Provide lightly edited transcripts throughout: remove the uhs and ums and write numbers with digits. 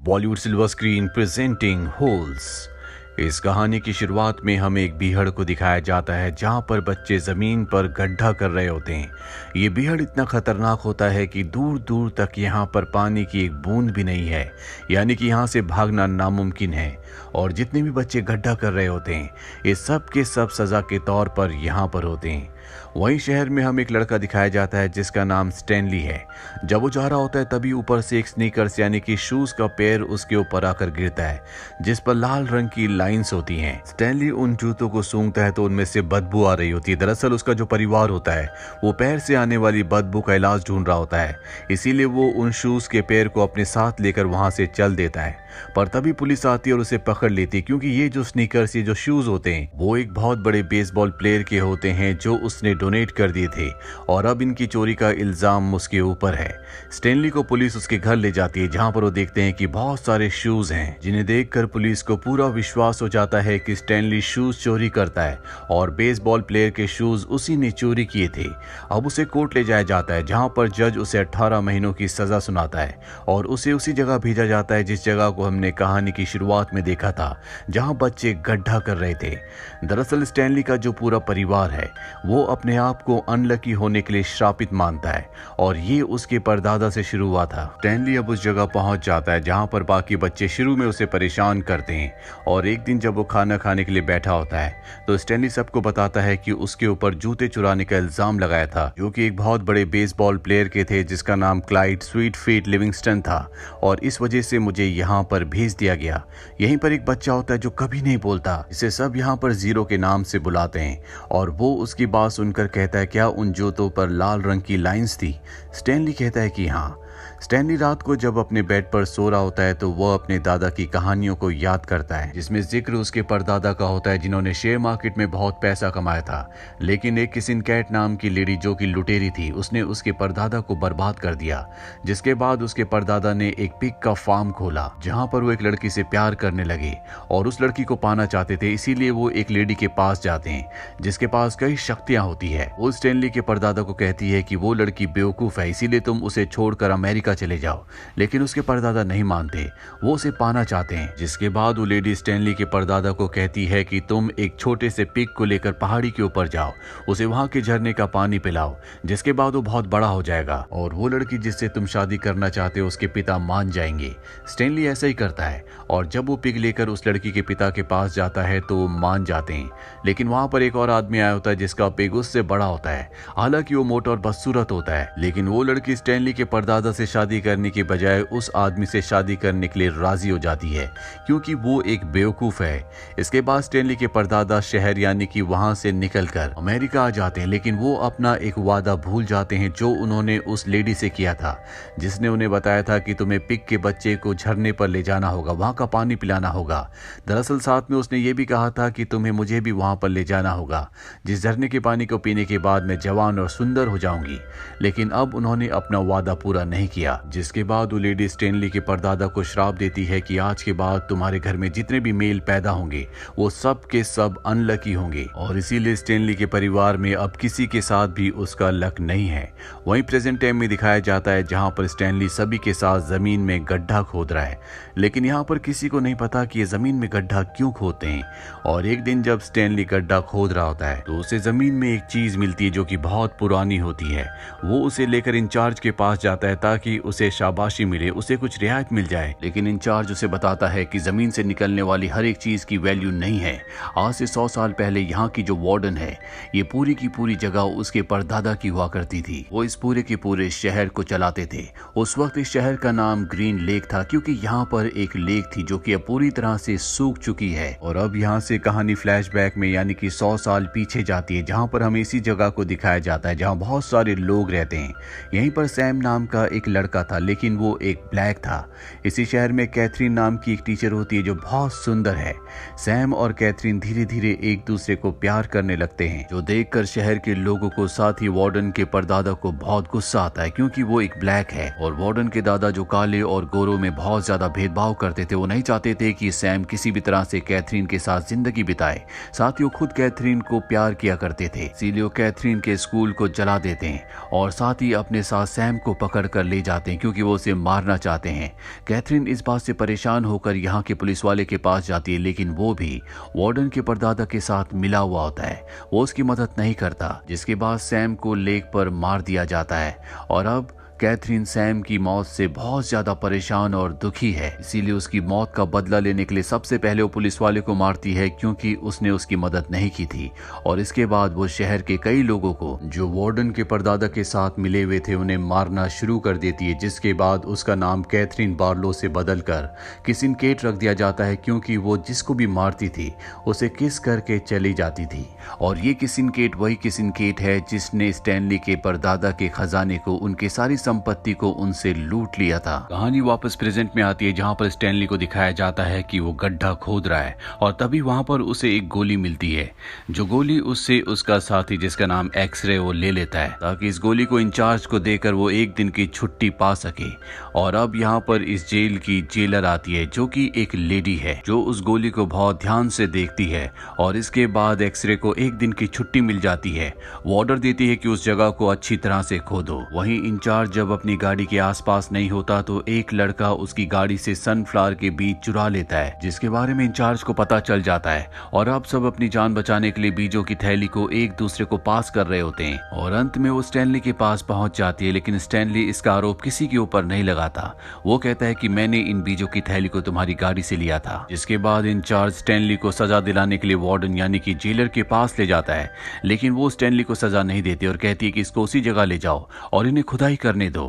Bollywood silver screen presenting holes. इस कहानी की शुरुआत में हमें एक बीहड़ को दिखाया जाता है जहां पर बच्चे जमीन पर गड्ढा कर रहे होते हैं। ये बीहड़ इतना खतरनाक होता है कि दूर दूर तक यहाँ पर पानी की एक बूंद भी नहीं है, यानी कि यहाँ से भागना नामुमकिन है। और जितने भी बच्चे गड्ढा कर रहे होते हैं ये सब के सब सजा के तौर पर यहाँ पर होते हैं। वहीं शहर में हमें एक लड़का दिखाया जाता है जिसका नाम स्टैनली है। जब वो जा रहा होता है तभी ऊपर से एक स्नीकर्स यानी कि शूज का पैर उसके ऊपर आकर गिरता है जिस पर लाल रंग की लाइंस होती हैं। स्टैनली उन जूतों को सूंघता है तो उनमें से बदबू आ रही होती है। दरअसल उसका जो परिवार होता है वो पैर से आने वाली बदबू का इलाज ढूंढ रहा होता है, इसीलिए वो उन शूज के पैर को अपने साथ लेकर वहां से चल देता है। पर तभी पुलिस आती है और उसे पकड़ लेती है क्योंकि ये जो स्नीकर्स, ये जो शूज होते हैं वो एक बहुत बड़े बेसबॉल प्लेयर के होते हैं जो उसने डोनेट कर दिए थे और अब इनकी चोरी का इल्जाम उसके ऊपर है। स्टैनली को पुलिस उसके घर ले जाती है जहां पर वो देखते हैं कि बहुत सारे शूज हैं, जिन्हें देखकर पुलिस को पूरा विश्वास हो जाता है कि स्टैनली शूज चोरी करता है और बेसबॉल प्लेयर के शूज उसी ने चोरी किए थे। अब उसे कोर्ट ले जाया जाता है जहां पर जज उसे 18 महीनों की सजा सुनाता है और उसे उसी जगह भेजा जाता है जिस जगह को हमने कहानी की शुरुआत में देखा था, जहां बच्चे गड्ढा कर रहे थे। दरअसल स्टैनली का जो पूरा परिवार है वो अपने आप को अनलकी होने के लिए श्रापित मानता है और ये उसके परदादा से शुरू हुआ था। स्टैनली अब उस जगह पहुंच जाता है जहां पर बाकी बच्चे शुरू में उसे परेशान करते हैं और एक दिन जब वो खाना खाने के लिए बैठा होता है तो स्टैनली सबको बताता है कि उसके ऊपर जूते चुराने का इल्जाम लगाया था, जो कि एक बहुत बड़े बेसबॉल प्लेयर के थे जिसका नाम क्लाइड स्वीट फीट लिविंगस्टन था और इस वजह से मुझे यहाँ पर भेज दिया गया। यहीं पर एक बच्चा होता है जो कभी नहीं बोलता, इसे सब यहाँ पर जीरो के नाम से बुलाते हैं और वो उसकी बात सुनकर कहता है क्या उन जूतों पर लाल रंग की लाइंस थी? स्टैनली कहता है कि हाँ। स्टैनली रात को जब अपने बेड पर सो रहा होता है तो वह अपने दादा की कहानियों को याद करता है जिसमें जिक्र उसके परदादा का होता है जिन्होंने शेयर मार्केट में बहुत पैसा कमाया था, लेकिन एक किसिन कैट नाम की लेडी जो कि लुटेरी थी उसने उसके परदादा को बर्बाद कर दिया। जिसके बाद उसके परदादा ने एक पिग का फार्म खोला जहां पर वो एक लड़की से प्यार करने लगे और उस लड़की को पाना चाहते थे, इसीलिए वो एक लेडी के पास जाते हैं जिसके पास कई शक्तियां होती है। वो स्टैनली के परदादा को कहती है कि वो लड़की बेवकूफ है, इसीलिए तुम उसे छोड़कर अमेरिका चले जाओ, लेकिन उसके परदादा नहीं मानते, वो उसे पाना चाहते हैं। जिसके बाद वो लेडी स्टैनली के परदादा को कहती है कि तुम एक छोटे से पिग को लेकर पहाड़ी के ऊपर जाओ, उसे वहां के झरने का पानी पिलाओ, जिसके बाद वो बहुत बड़ा हो जाएगा और वो लड़की जिससे तुम शादी करना चाहते हो उसके पिता मान जाएंगे। स्टैनली ऐसा ही करता है और जब वो पिग लेकर उस लड़की के पिता के पास जाता है तो वो मान जाते हैं, लेकिन वहां पर एक और आदमी आया होता है जिसका पिग उससे बड़ा होता है। हालांकि वो मोटा और बदसूरत होता है, लेकिन वो लड़की स्टैनली के परदादा से शादी करने की बजाय उस आदमी से शादी करने के लिए राजी हो जाती है क्योंकि वो एक बेवकूफ है। इसके बाद स्टैनली के परदादा शहर यानी कि वहां से निकलकर अमेरिका आ जाते हैं, लेकिन वो अपना एक वादा भूल जाते हैं जो उन्होंने उस लेडी से किया था जिसने उन्हें बताया था कि तुम्हें पिग के बच्चे को झरने पर ले जाना होगा, वहां का पानी पिलाना होगा। दरअसल साथ में उसने ये भी कहा था कि तुम्हें मुझे भी वहां पर ले जाना होगा जिस झरने के पानी को पीने के बाद मैं जवान और सुंदर हो जाऊंगी। लेकिन अब उन्होंने अपना वादा पूरा नहीं किया, जिसके बाद वो लेडी स्टैनली के परदादा को श्राप देती है कि आज के बाद तुम्हारे घर में जितने भी मेल पैदा होंगे वो सब के सब अनलकी होंगे और इसीलिए स्टैनली के परिवार में अब किसी के साथ भी उसका लक नहीं है। वहीं प्रेजेंट टाइम में दिखाया जाता है जहां पर स्टैनली सभी के साथ जमीन में गड्ढा खोद रहा है, लेकिन यहाँ पर किसी को नहीं पता कि ये जमीन में गड्ढा क्यों खोदते हैं। और एक दिन जब स्टैनली गड्ढा खोद रहा होता है तो उसे जमीन में एक चीज मिलती है जो कि बहुत पुरानी होती है। वो उसे लेकर इंचार्ज के पास जाता है ताकि उसे शाबाशी मिले, उसे कुछ रियायत मिल जाए, लेकिन इंचार्ज उसे बताता है कि जमीन से निकलने वाली हर एक चीज की वैल्यू नहीं है। आज से 100 साल पहले यहाँ की जो वार्डन है ये पूरी की पूरी जगह उसके परदादा की हुआ करती थी। वो इस पूरे के पूरे शहर को चलाते थे। उस वक्त इस शहर का नाम ग्रीन लेक था क्योंकि यहाँ पर एक लेक थी जो कि अब पूरी तरह से सूख चुकी है। और अब यहाँ से कहानी फ्लैशबैक में यानी कि 100 साल पीछे जाती है जहाँ पर हमें इसी जगह को दिखाया जाता है जहाँ बहुत सारे लोग रहते हैं। यहीं पर सैम नाम का एक लड़का था, लेकिन वो एक ब्लैक था। इसी शहर में कैथरीन नाम की एक टीचर होती है जो बहुत सुंदर है। सैम और कैथरीन धीरे धीरे एक दूसरे को प्यार करने लगते हैं, जो देखकर शहर के लोगों को साथ ही वार्डन के परदादा को बहुत गुस्सा आता है क्योंकि वो एक ब्लैक है और वार्डन के दादा जो काले और गोरों में बहुत ज्यादा भेदभाव करते थे, वो नहीं चाहते थे कि सैम किसी भी तरह से कैथरीन के साथ जिंदगी बिताए। साथ ही वो खुद कैथरीन को प्यार किया करते थे, इसीलिए वो कैथरीन के स्कूल को जला देते हैं और साथ ही अपने साथ सैम को पकड़ कर ले जाते हैं क्योंकि वो उसे मारना चाहते हैं। कैथरीन इस बात से परेशान होकर यहाँ के पुलिस वाले के पास जाती है, लेकिन वो भी वार्डन के परदादा के साथ मिला हुआ होता है। वो उसकी मदद नहीं करता, जिसके बाद सैम को लेक पर मार दिया जाता है। और अब कैथरीन सैम की मौत से बहुत ज्यादा परेशान और दुखी है, इसीलिए उसकी मौत का बदला लेने के लिए सबसे पहले वो पुलिस वाले को मारती है क्योंकि उसने उसकी मदद नहीं की थी। और इसके बाद वो शहर के कई लोगों को जो वार्डन के परदादा के साथ मिले हुए थे उन्हें मारना शुरू कर देती है, जिसके बाद उसका नाम कैथरीन बार्लो से बदलकर किसिनकेट रख दिया जाता है क्योंकि वो जिसको भी मारती थी उसे किस करके चली जाती थी। और ये किसिनकेट वही किसिनकेट है जिसने स्टैनली के परदादा के खजाने को, उनके सारी संपत्ति को उनसे लूट लिया था। कहानी वापस प्रेजेंट में आती है जहां पर स्टैनली को दिखाया जाता है कि वो गड्ढा खोद रहा है और तभी वहां पर उसे एक गोली मिलती है। जो गोली उससे उसका साथी जिसका नाम एक्सरे वो ले लेता है ताकि इस गोली को इंचार्ज को देकर वो एक दिन की छुट्टी पा सके। और अब यहाँ पर इस जेल की जेलर आती है जो कि एक लेडी है जो उस गोली को बहुत ध्यान से देखती है और इसके बाद एक्सरे को एक दिन की छुट्टी मिल जाती है। वो ऑर्डर देती है कि उस जगह को अच्छी तरह से खोदो। वहीं इंचार्ज जब अपनी गाड़ी के आसपास नहीं होता तो एक लड़का उसकी गाड़ी से सनफ्लावर के बीज चुरा लेता है, जिसके बारे में इंचार्ज को पता चल जाता है। और अब सब अपनी जान बचाने के लिए बीजों की थैली को एक दूसरे को पास कर रहे होते हैं। और अंत में वो स्टैनली के पास पहुंच जाती है, लेकिन स्टैनली इसका आरोप किसी के ऊपर नहीं लगाता। वो कहता है कि मैंने इन बीजों की थैली को तुम्हारी गाड़ी से लिया था। जिसके बाद इंचार्ज स्टैनली को सजा दिलाने के लिए वार्डन यानी कि जेलर के पास ले जाता है, लेकिन वो स्टैनली को सजा नहीं देती और कहती है कि इसको उसी जगह ले जाओ और इन्हें खुदाई करने दो।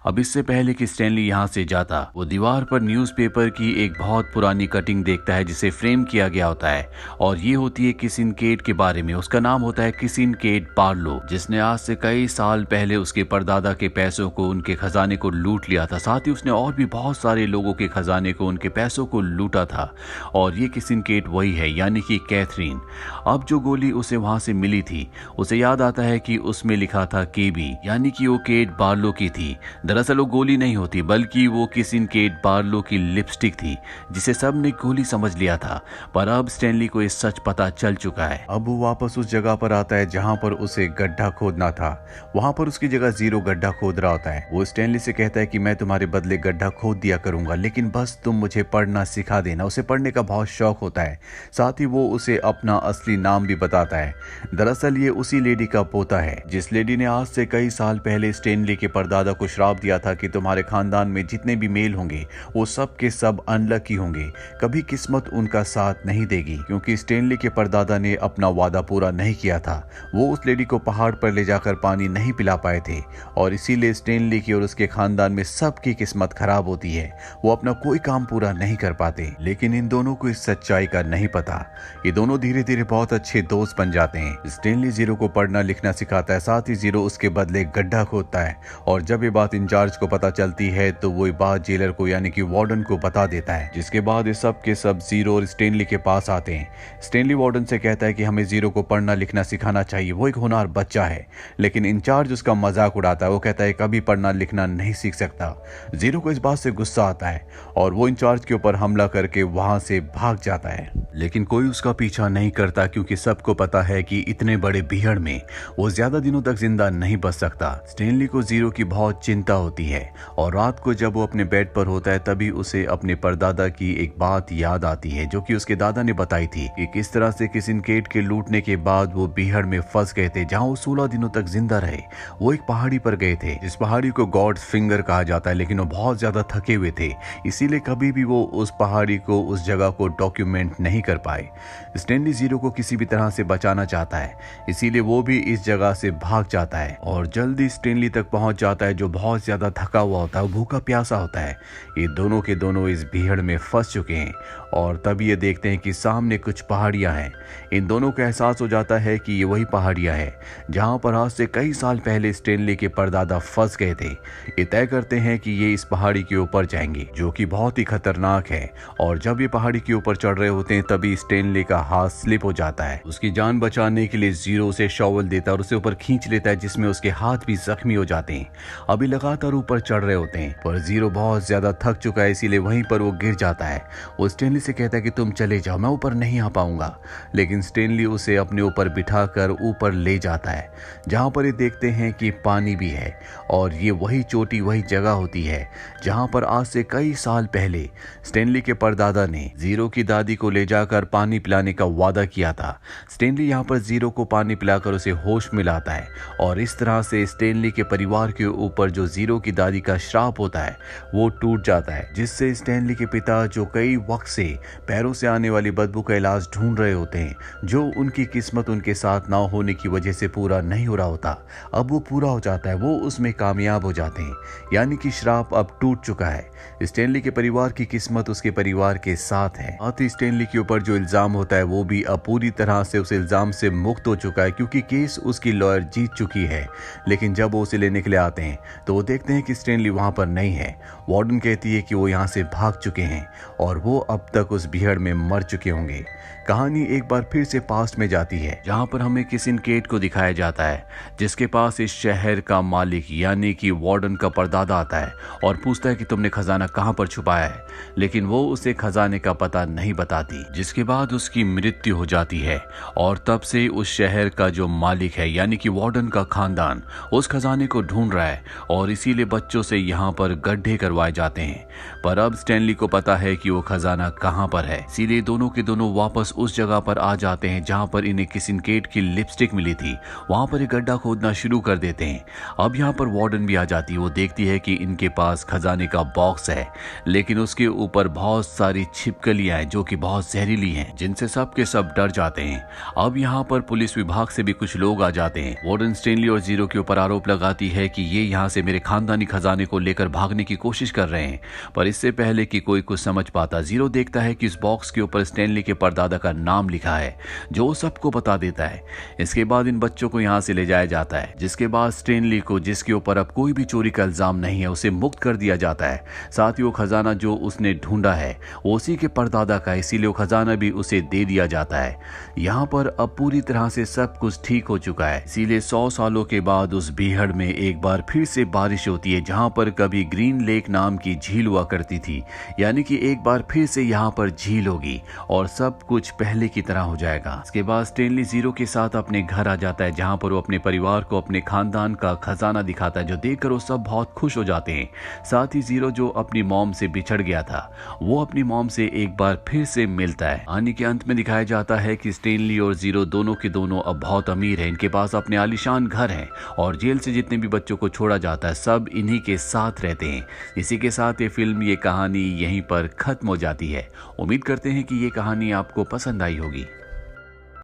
अब इससे पहले कि स्टैनली यहाँ से जाता, वो दीवार पर न्यूज़पेपर की एक बहुत पुरानी कटिंग देखता है जिसे फ्रेम किया गया होता है और ये होती है किसिनकेट के बारे में। उसका नाम होता है किसिनकेट बार्लो, जिसने आज से कई साल पहले उसके परदादा के पैसों को, उनके खजाने को लूट लिया था। साथ ही उसने और भी बहुत सारे लोगों के खजाने को, उनके पैसों को लूटा था। और ये किसिनकेट वही है यानी कि कैथरीन। अब जो गोली उसे वहां से मिली थी उसे याद आता है कि उसमें लिखा था केबी यानी कि वो केट बार्लो की थी। दरअसल वो गोली नहीं होती बल्कि वो किसिनकेट बार्लो की लिपस्टिक थी जिसे सब ने गोली समझ लिया था। पर अब स्टैनली को ये सच पता चल चुका है। अब वो वापस उस जगह पर आता है जहां पर उसे गड्ढा खोदना था। वहां पर उसकी जगह जीरो गड्ढा खोद रहा होता है। वो स्टैनली से कहता है कि मैं तुम्हारे बदले गड्ढा खोद दिया करूंगा, लेकिन बस तुम मुझे पढ़ना सिखा देना। उसे पढ़ने का बहुत शौक होता है। साथ ही वो उसे अपना असली नाम भी बताता है। दरअसल ये उसी लेडी का पोता है जिस लेडी ने आज से कई साल पहले स्टैनली के परदादा को श्राप दिया था कि तुम्हारे खानदान में जितने भी मेल होंगे वो सब के सब अनलकी होंगे, कभी किस्मत उनका साथ नहीं देगी। क्योंकि स्टैनली के परदादा ने अपना वादा पूरा नहीं किया था, वो उस लेडी को पहाड़ पर ले जाकर पानी नहीं पिला पाए थे और इसीलिए स्टैनली की और उसके खानदान में सबकी किस्मत खराब होती है। वो अपना कोई काम पूरा नहीं कर पाते। लेकिन इन दोनों को इस सच्चाई का नहीं पता। ये दोनों धीरे धीरे बहुत अच्छे दोस्त बन जाते हैं। स्टैनली जीरो को पढ़ना लिखना सिखाता है, साथ ही जीरो उसके बदले गड्ढा खोदता है। और जब ये बात इंचार्ज को पता चलती है तो वो बात जेलर को यानी कि वार्डन को बता देता है, जिसके बाद ये सब के सब जीरो और स्टैनली के पास आते हैं। स्टैनली वार्डन से कहता है कि हमें जीरो को पढ़ना लिखना सिखाना चाहिए, वो एक होनहार बच्चा है। लेकिन इंचार्ज उसका मजाक उड़ाता है। वो कहता है कभी पढ़ना लिखना नहीं सीख सकता। जीरो को इस बात से गुस्सा आता है और वो इंचार्ज के ऊपर हमला करके वहां से भाग जाता है। लेकिन कोई उसका पीछा नहीं करता क्योंकि सबको पता है कि इतने बड़े भीड़ में वो ज्यादा दिनों तक जिंदा नहीं बच सकता। स्टैनली को जीरो की बहुत चिंता होती है और रात को जब वो अपने बेड पर होता है तभी उसे अपने परदादा की एक बात याद आती है जो कि उसके दादा ने बताई थी कि किस तरह से किसिनकेट के लूटने के बाद वो भीड़ में फंस गए थे जहां वो 16 दिनों तक जिंदा रहे। वो एक पहाड़ी पर गए थे जिस पहाड़ी को गॉड्स फिंगर कहा जाता है, लेकिन वो बहुत ज्यादा थके हुए थे, इसीलिए कभी भी वो उस पहाड़ी को, उस जगह को डॉक्यूमेंट नहीं कर पाए। स्टैनली जीरो को किसी भी तरह से बचाना चाहता है, इसीलिए वो भी इस जगह से भाग जाता है और जल्दी स्टैनली तक पहुंच जाता है जो बहुत ज्यादा थका हुआ होता है, भूखा प्यासा होता है। ये दोनों के दोनों इस भीड़ में फंस चुके हैं और तब ये देखते हैं कि सामने कुछ पहाड़ियां हैं। इन दोनों को एहसास हो जाता है कि ये वही पहाड़ियां हैं जहां पर आज से कई साल पहले स्टैनली के परदादा फंस गए थे। ये तय करते हैं कि ये इस पहाड़ी के ऊपर जाएंगे जो कि बहुत ही खतरनाक है। और जब ये पहाड़ी के ऊपर चढ़ रहे होते हैं तभी स्टेनली का हाथ स्लिप हो जाता है। उसकी जान बचाने के लिए जीरो उसे शॉवल देता है और उसे ऊपर खींच लेता है, जिसमें उसके हाथ भी जख्मी हो जाते हैं। अभी लगातार ऊपर चढ़ रहे होते हैं पर जीरो बहुत ज्यादा थक चुका है, इसीलिए वहीं पर वो गिर जाता है। वो स्टेनली से कहता है कि तुम चले जाओ, मैं ऊपर नहीं आ पाऊंगा। लेकिन स्टेनली उसे अपने ऊपर बिठाकर ऊपर ले जाता है, जहां पर ये देखते हैं कि पानी भी है और ये वही चोटी, वही जगह होती है जहां पर आज से कई साल पहले स्टेनली के परदादा ने जीरो की दादी को ले जाकर पानी पिलाने का वादा किया था। स्टेनली यहाँ पर जीरो को पानी पिलाकर उसे होश में लाता है और इस तरह से स्टेनली के परिवार के ऊपर जो जीरो की दादी का श्राप होता है वो टूट जाता है, जिससे स्टेनली के पिता जो कई वक्त से पैरों से आने वाली बदबू का इलाज ढूंढ रहे होते हैं, जो उनकी किस्मत उनके साथ ना होने की वजह से पूरा नहीं हो रहा होता, अब वो पूरा हो जाता है। वो उसमें कामयाब हो जाते हैं, यानी कि श्राप अब टूट चुका है। स्टेनली के परिवार की किस्मत उसके परिवार के साथ है। साथ ही स्टेनली के ऊपर जो इल्जाम होता है वो भी अब पूरी तरह से उस इल्जाम से मुक्त हो चुका है, क्योंकि केस उसकी लॉयर जीत चुकी है। लेकिन जब वो उसे लेने के लिए आते हैं तो वो देखते हैं कि स्टेनली वहां पर नहीं है। वार्डन कहती है कि वो यहाँ से भाग चुके हैं और वो अब तक उस भीड़ में मर चुके होंगे। कहानी एक बार फिर से पास्ट में जाती है, जहां पर हमें किसिनकेट को दिखाया जाता है, जिसके पास इस शहर का मालिक यानी कि वार्डन का परदादा आता है और पूछता है कि तुमने खजाना कहां पर छुपाया है, लेकिन वो उसे खजाने का पता नहीं बताती, जिसके बाद उसकी मृत्यु हो जाती है। और तब से उस शहर का जो मालिक है यानी कि वार्डन का खानदान उस खजाने को ढूंढ रहा है और इसीलिए बच्चों से यहाँ पर गड्ढे करवाए जाते हैं। पर अब स्टेनली को पता है कि वो खजाना कहां पर है, इसीलिए दोनों के दोनों वापस उस जगह पर आ जाते हैं जहां पर इन्हें किसिनकेट की लिपस्टिक मिली थी। वहां पर एक गड्ढा खोदना शुरू कर देते हैं। अब यहाँ पर वार्डन भी आ जाती है। वो देखती है कि इनके पास खजाने का बॉक्स है, लेकिन उसके ऊपर बहुत सारी छिपकलियां हैं जो कि बहुत जहरीली हैं, जिनसे सब के सब डर जाते हैं। अब यहाँ पर पुलिस विभाग से भी कुछ लोग आ जाते हैं। वार्डन स्टेनली और जीरो के ऊपर आरोप लगाती है कि ये यहाँ से मेरे खानदानी खजाने को लेकर भागने की कोशिश कर रहे हैं। पर इससे पहले कि कोई कुछ समझ पाता, जीरो देखता है कि इस बॉक्स के ऊपर स्टेनली के परदादा का नाम लिखा है, जो सबको बता देता है। इसके बाद इन बच्चों को यहाँ से ले जाया जाता है, जिसके बाद स्टेनली को, जिसके ऊपर अब कोई भी चोरी का इल्जाम नहीं है, उसे मुक्त कर दिया जाता है। साथ ही वो खजाना जो उसने ढूंढा है वो उसी के परदादा का, इसीलिए वो खजाना भी उसे दे दिया जाता है। यहाँ पर अब पूरी तरह से सब कुछ ठीक हो चुका है, इसीलिए 100 सालों के बाद उस बीहड़ में एक बार फिर से बारिश होती है, जहाँ पर कभी ग्रीन लेक नाम की झील हुआ करती थी। यानी कि एक बार फिर से यहाँ पर झील होगी और सब कुछ पहले की तरह हो जाएगा। इसके बाद स्टेनली जीरो के साथ अपने घर आ जाता है, जहां पर वो अपने परिवार को अपने खानदान का खजाना दिखाता है, जो देखकर वो सब बहुत खुश हो जाते हैं। साथ ही जीरो जो अपनी मॉम से बिछड़ गया था, वो अपनी मॉम से एक बार फिर से मिलता है। कहानी के अंत में दिखाया जाता है कि स्टेनली और जीरो दोनों के दोनों अब बहुत अमीर हैं। इनके पास अपने आलीशान घर हैं और जेल से जितने भी बच्चों को छोड़ा जाता है सब इन्हीं के साथ रहते हैं। इसी के साथ ये फिल्म, ये कहानी यहीं पर खत्म हो जाती है। उम्मीद करते हैं कि ये कहानी आपको पसंद आई होगी।